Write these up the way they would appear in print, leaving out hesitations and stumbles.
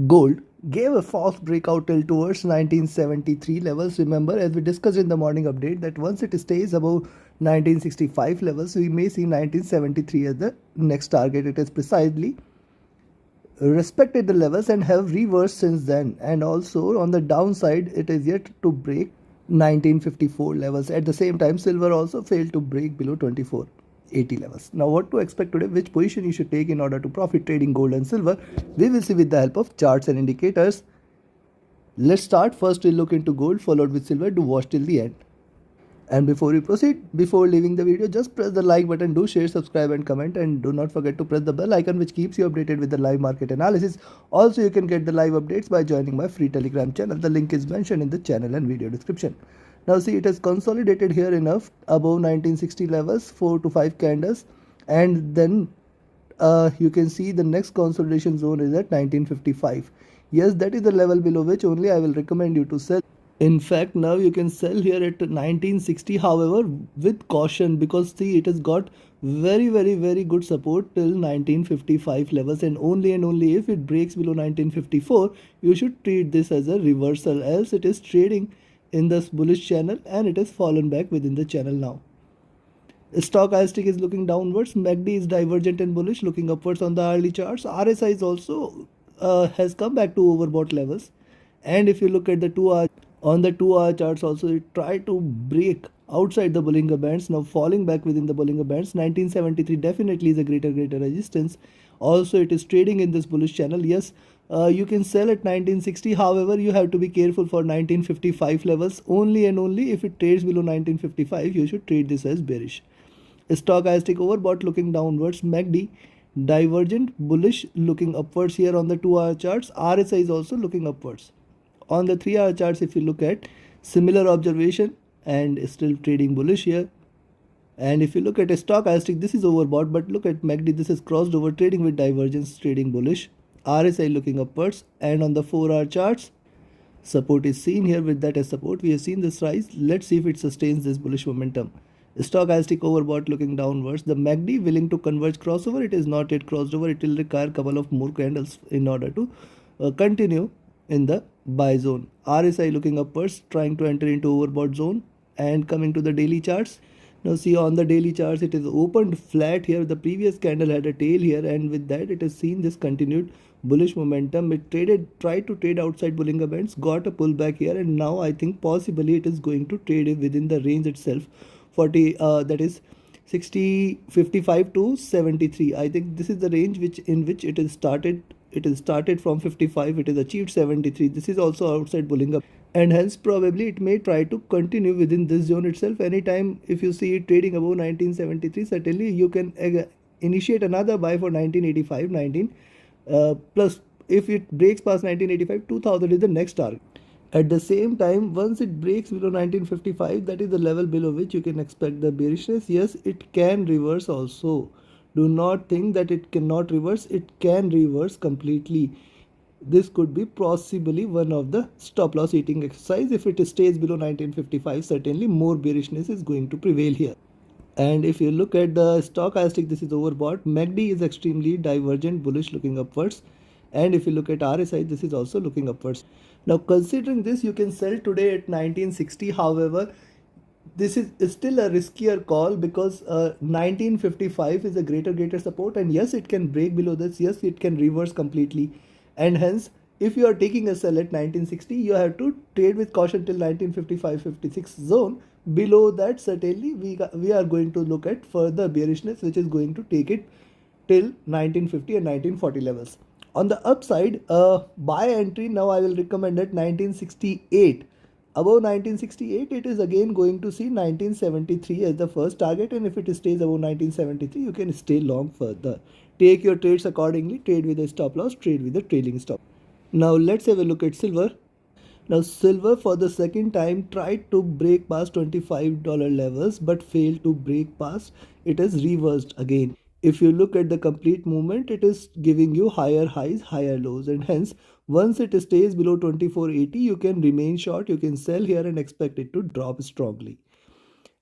Gold gave a false breakout till towards 1973 levels. Remember, as we discussed in the morning update, that once it stays above 1965 levels, we may see 1973 as the next target. It is precisely respected the levels and have reversed since then. And also on the downside, it is yet to break 1954 levels. At the same time, silver also failed to break below 2480 levels. Now, what to expect today? Which position you should take in order to profit trading gold and silver? We will see with the help of charts and indicators. Let's start. First, we'll look into gold, followed with silver. Do watch till the end. And before we proceed, before leaving the video, just press the like button, do share, subscribe and comment, and do not forget to press the bell icon which keeps you updated with the live market analysis. Also, you can get the live updates by joining my free Telegram channel. The link is mentioned in the channel and video description. Now see, it has consolidated here enough above 1960 levels, 4 to 5 candles, and then you can see the next consolidation zone is at 1955. Yes, that is the level below which only I will recommend you to sell. In fact, now you can sell here at 1960, however, with caution, because see, it has got very good support till 1955 levels, and only if it breaks below 1954, you should treat this as a reversal, else it is trading in this bullish channel and it has fallen back within the channel now. Stochastic is looking downwards, MACD is divergent and bullish, looking upwards on the early charts. RSI is also has come back to overbought levels, and if you look at the 2 hour, on the 2 hour charts also, it tried to break outside the Bollinger Bands, now falling back within the Bollinger Bands. 1973 definitely is a greater resistance. Also, it is trading in this bullish channel. Yes, you can sell at 1960, however, you have to be careful for 1955 levels. Only and only if it trades below 1955, you should trade this as bearish. Stochastic overbought looking downwards, MACD divergent bullish looking upwards here on the 2 hour charts. RSI is also looking upwards. On the 3 hour charts, if you look at similar observation and still trading bullish here. And if you look at a stochastic, this is overbought, but look at MACD, this is crossed over, trading with divergence, trading bullish. RSI looking upwards, and on the 4 hour charts, support is seen here. With that as support, we have seen this rise. Let's see if it sustains this bullish momentum. Stochastic overbought looking downwards. The MACD willing to converge crossover. It is not yet crossed over. It will require a couple of more candles in order to continue in the buy zone. RSI looking upwards, trying to enter into overbought zone. And coming to the daily charts. Now see, on the daily charts, it is opened flat here. The previous candle had a tail here, and with that it has seen this continued bullish momentum. It tried to trade outside Bollinger Bands, got a pullback here, and now I think possibly it is going to trade within the range itself. 40 that is 60 55 to 73. I think this is the range in which it is started. It is started from 55, it is achieved 73. This is also outside Bollinger, and hence probably it may try to continue within this zone itself. Anytime if you see it trading above 1973, certainly you can initiate another buy for 1985, 19 plus. If it breaks past 1985, 2000 is the next target. At the same time, once it breaks below 1955, that is the level below which you can expect the bearishness. Yes, it can reverse also. Do not think that it cannot reverse. It can reverse completely. This could be possibly one of the stop loss eating exercise. If it stays below 1955, certainly more bearishness is going to prevail here. And if you look at the stochastic, this is overbought. MACD is extremely divergent, bullish, looking upwards. And if you look at RSI, this is also looking upwards. Now, considering this, you can sell today at 1960. However, this is still a riskier call, because 1955 is a greater support, and yes, it can break below this. Yes, it can reverse completely, and hence if you are taking a sell at 1960, you have to trade with caution till 1955-56 zone. Below that, certainly we are going to look at further bearishness, which is going to take it till 1950 and 1940 levels. On the upside, buy entry now I will recommend at 1968. Above 1968, it is again going to see 1973 as the first target, and if it stays above 1973, you can stay long further. Take your trades accordingly. Trade with a stop loss, trade with a trailing stop. Now let's have a look at silver. Now silver for the second time tried to break past $25 levels but failed to break past. It has reversed again. If you look at the complete movement, it is giving you higher highs, higher lows, and hence once it stays below 2480, you can remain short. You can sell here and expect it to drop strongly.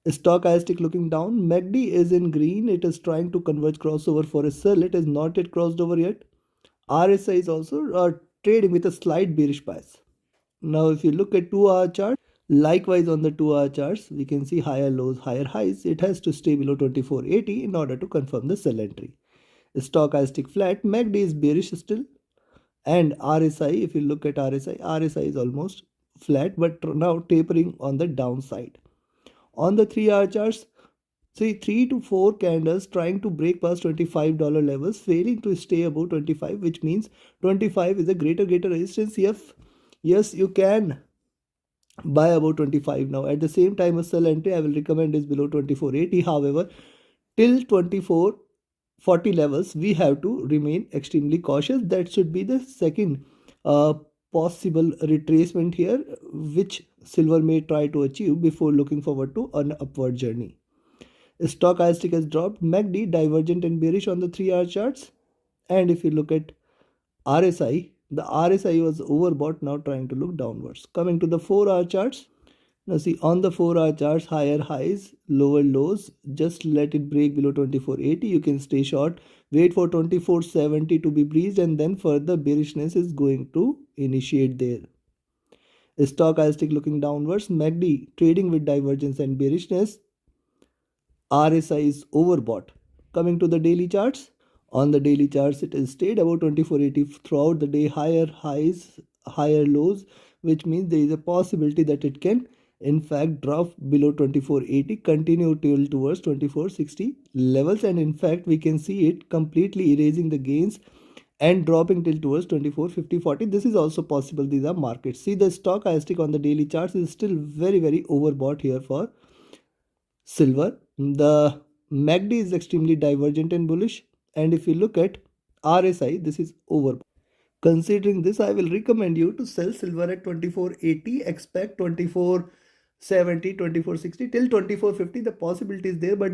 Stochastic looking down. MACD is in green. It is trying to converge crossover for a sell. It is not yet crossed over yet. RSI is also trading with a slight bearish bias. Now, if you look at 2-hour chart, likewise on the 2-hour charts, we can see higher lows, higher highs. It has to stay below 2480 in order to confirm the sell entry. Stochastic flat, MACD is bearish still, and RSI, if you look at RSI is almost flat but now tapering on the downside. On the 3-hour charts, see 3 to 4 candles trying to break past $25 levels, failing to stay above 25, which means 25 is a greater resistance. Yes, you can buy about 25 now. At the same time, a sell entry I will recommend is below 2480. However, till 2440 levels, we have to remain extremely cautious. That should be the second possible retracement here, which silver may try to achieve before looking forward to an upward journey. Stochastic has dropped, MACD divergent and bearish on the 3-hour charts. And if you look at RSI, the RSI was overbought, now trying to look downwards. Coming to the 4-hour charts, now see on the 4-hour charts, higher highs, lower lows. Just let it break below 2480. You can stay short. Wait for 2470 to be breached, and then further bearishness is going to initiate there. Stochastic looking downwards, MACD trading with divergence and bearishness. RSI is overbought. Coming to the daily charts, on the daily charts it has stayed above 2480 throughout the day, higher highs, higher lows, which means there is a possibility that it can in fact drop below 2480, continue till towards 2460 levels, and in fact we can see it completely erasing the gains and dropping till towards 2450-40. This is also possible. These are markets. See, the stochastic on the daily charts is still very overbought here for silver. The MACD is extremely divergent and bullish, and if you look at RSI, this is over. Considering this, I will recommend you to sell silver at 2480, expect 2470, 2460 till 2450. The possibility is there, but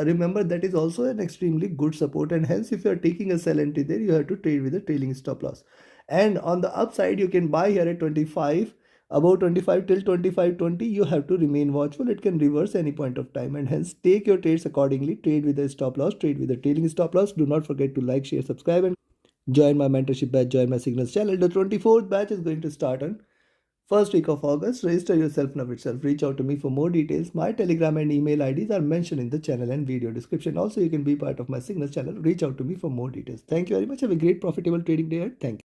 remember that is also an extremely good support, and hence if you are taking a sell entry there, you have to trade with a trailing stop loss. And on the upside, you can buy here at 25, above 25 till 2520. You have to remain watchful. It can reverse any point of time, and hence take your trades accordingly. Trade with a stop loss, trade with a trailing stop loss. Do not forget to like, share, subscribe, and join my mentorship batch, join my signals channel. The 24th batch is going to start on first week of August. Register yourself now itself. Reach out to me for more details. My Telegram and email IDs are mentioned in the channel and video description. Also, you can be part of my signals channel. Reach out to me for more details. Thank you very much. Have a great profitable trading day ahead. Thank you.